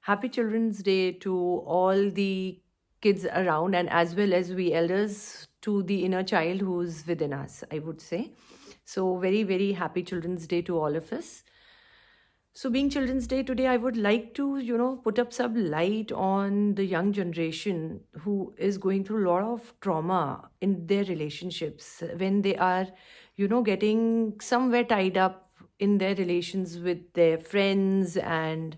Happy Children's Day to all the kids around, and as well as we elders, to the inner child who's within us, I would say. So, very, very happy Children's Day to all of us. So, being Children's Day today, I would like to, put up some light on the young generation who is going through a lot of trauma in their relationships when they are, getting somewhere tied up in their relations with their friends and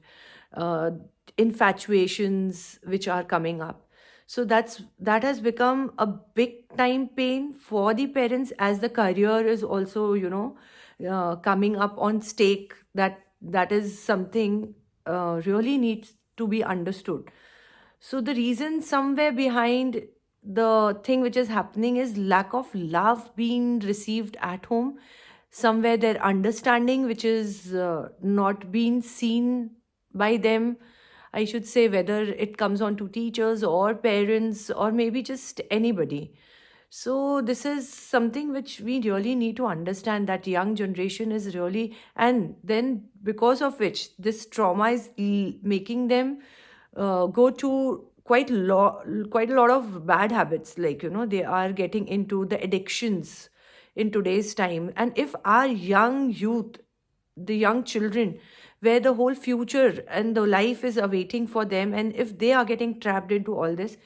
uh, infatuations which are coming up. So that has become a big time pain for the parents, as the career is also coming up on stake. That is something really needs to be understood. So the reason somewhere behind the thing which is happening is lack of love being received at home, somewhere their understanding which is not being seen by them, I should say, whether it comes on to teachers or parents or maybe just anybody. So this is something which we really need to understand, that young generation is really, and then because of which this trauma is making them go to quite a lot of bad habits, like they are getting into the addictions in today's time. And if our young youth, the young children, where the whole future and the life is awaiting for them, and if they are getting trapped into all this,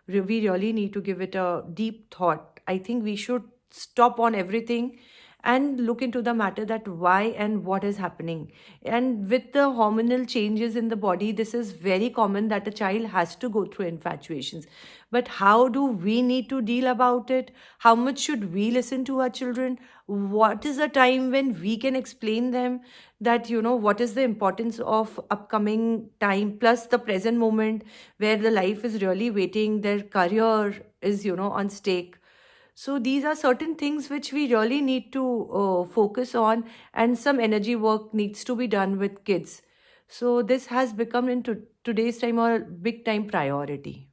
we really need to give it a deep thought. I think we should stop on everything and look into the matter, that why and what is happening. And with the hormonal changes in the body, this is very common that a child has to go through infatuations. But how do we need to deal about it? How much should we listen to our children? What is the time when we can explain them that what is the importance of upcoming time plus the present moment, where the life is really waiting, their career is on stake. So these are certain things which we really need to focus on, and some energy work needs to be done with kids. So this has become into today's time a big time priority.